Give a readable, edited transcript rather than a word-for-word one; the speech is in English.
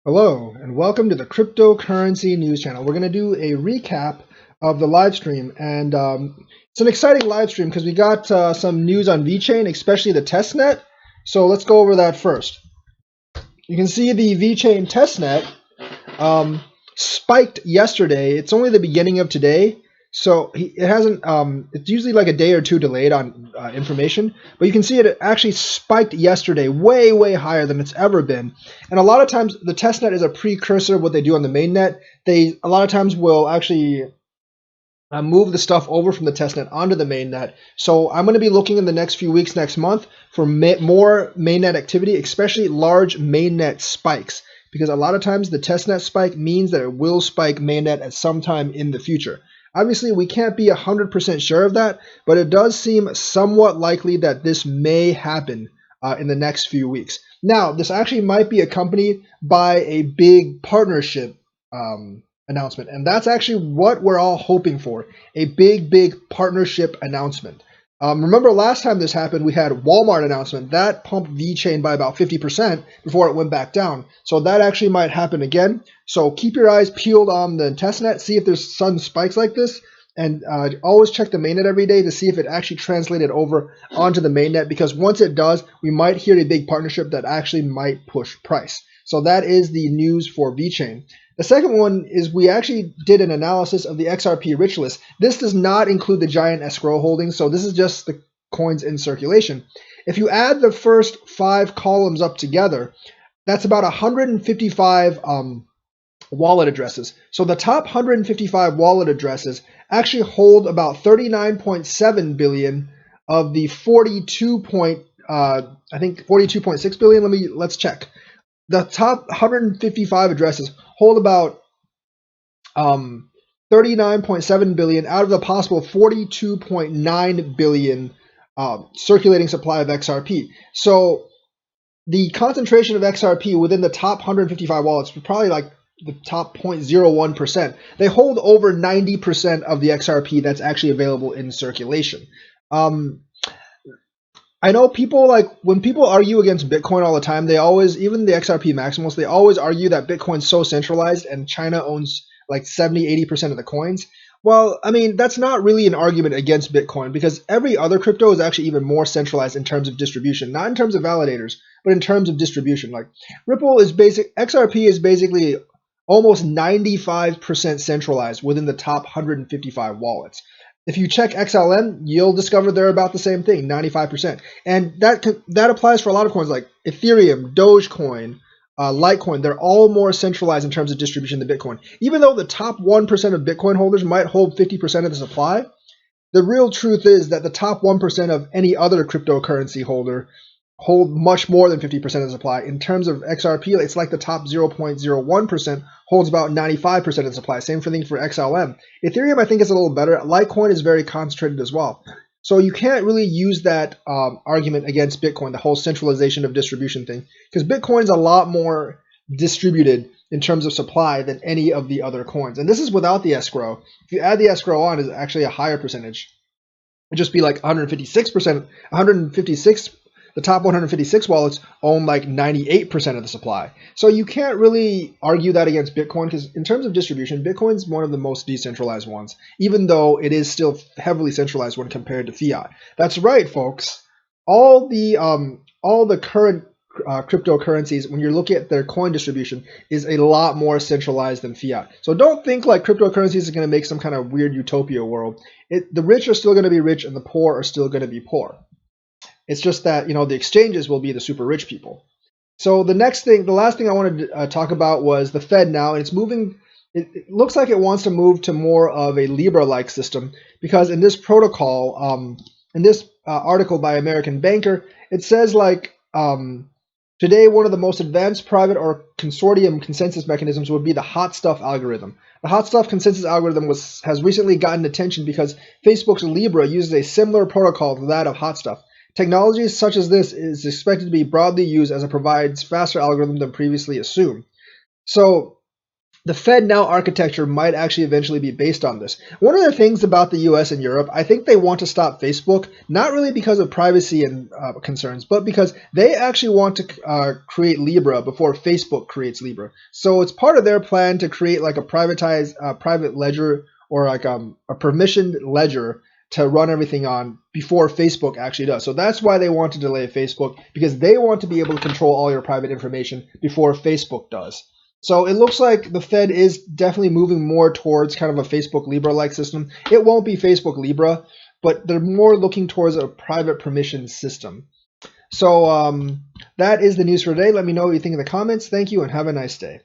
Hello, and welcome to the Cryptocurrency News Channel. We're going to do a recap of the live stream, and it's an exciting live stream because we got some news on Vechain, especially the testnet. So let's go over that first. You can see the Vechain Testnet spiked yesterday. It's only the beginning of today, so it hasn't. It's usually like a day or two delayed on information, but you can see it actually spiked yesterday, way higher than it's ever been. And a lot of times, the testnet is a precursor of what they do on the mainnet. They a lot of times will actually move the stuff over from the testnet onto the mainnet. So I'm going to be looking in the next few weeks, next month, for more mainnet activity, especially large mainnet spikes, because a lot of times the testnet spike means that it will spike mainnet at some time in the future. Obviously, we can't be 100% sure of that, but it does seem somewhat likely that this may happen in the next few weeks. Now, this actually might be accompanied by a big partnership announcement, and that's actually what we're all hoping for, a big partnership announcement. Remember last time this happened, we had Walmart announcement that pumped Vechain by about 50% before it went back down. So that actually might happen again. So keep your eyes peeled on the testnet, see if there's sudden spikes like this, and always check the mainnet every day to see if it actually translated over onto the mainnet, because once it does, we might hear a big partnership that actually might push price. So that is the news for Vechain. The second one is we actually did an analysis of the XRP rich list. This does not include the giant escrow holdings, so this is just the coins in circulation. If you add the first 5 columns up together, that's about 155 wallet addresses. So the top 155 wallet addresses actually hold about 39.7 billion of the 42.6 billion. Let's check. The top 155 addresses hold about 39.7 billion out of the possible 42.9 billion circulating supply of XRP. So the concentration of XRP within the top 155 wallets is probably like the top 0.01%. They hold over 90% of the XRP that's actually available in circulation. I know people, like, when people argue against Bitcoin all the time, they always, even the XRP maximals, they always argue that Bitcoin's so centralized and China owns like 70–80% of the coins. Well, I mean, that's not really an argument against Bitcoin, because every other crypto is actually even more centralized in terms of distribution, not in terms of validators, but in terms of distribution. Like XRP is basically almost 95% centralized within the top 155 wallets. If you check XLM, you'll discover they're about the same thing, 95%. And that applies for a lot of coins like Ethereum, Dogecoin, Litecoin. They're all more centralized in terms of distribution than Bitcoin. Even though the top 1% of Bitcoin holders might hold 50% of the supply, the real truth is that the top 1% of any other cryptocurrency holder hold much more than 50% of the supply. In terms of XRP, it's like the top 0.01% holds about 95% of the supply. Same thing for XLM. Ethereum, I think, is a little better. Litecoin is very concentrated as well. So you can't really use that argument against Bitcoin, the whole centralization of distribution thing, because Bitcoin is a lot more distributed in terms of supply than any of the other coins. And this is without the escrow. If you add the escrow on, it's actually a higher percentage. It'd just be like 156%, 156. The top 156 wallets own like 98% of the supply. So you can't really argue that against Bitcoin, because in terms of distribution, Bitcoin's one of the most decentralized ones, even though it is still heavily centralized when compared to fiat. That's right, folks. All the current cryptocurrencies, when you're looking at their coin distribution, is a lot more centralized than fiat. So don't think like cryptocurrencies are going to make some kind of weird utopia world. The rich are still going to be rich and the poor are still going to be poor. It's just that, the exchanges will be the super rich people. So the last thing I wanted to talk about was the Fednow, and it's moving. It looks like it wants to move to more of a Libra-like system, because in this protocol, in this article by American Banker, it says like today one of the most advanced private or consortium consensus mechanisms would be the hot stuff algorithm. The hot stuff consensus algorithm has recently gotten attention because Facebook's Libra uses a similar protocol to that of hot stuff. Technology such as this is expected to be broadly used as it provides faster algorithm than previously assumed. So the Fednow architecture might actually eventually be based on this. One of the things about the US and Europe, I think they want to stop Facebook, not really because of privacy and concerns, but because they actually want to create Libra before Facebook creates Libra. So it's part of their plan to create like a privatized private ledger or like a permissioned ledger to run everything on before Facebook actually does. So that's why they want to delay Facebook, because they want to be able to control all your private information before Facebook does. So it looks like the Fed is definitely moving more towards kind of a Facebook Libra-like system. It won't be Facebook Libra, but they're more looking towards a private permission system. So that is the news for today. Let me know what you think in the comments. Thank you and have a nice day.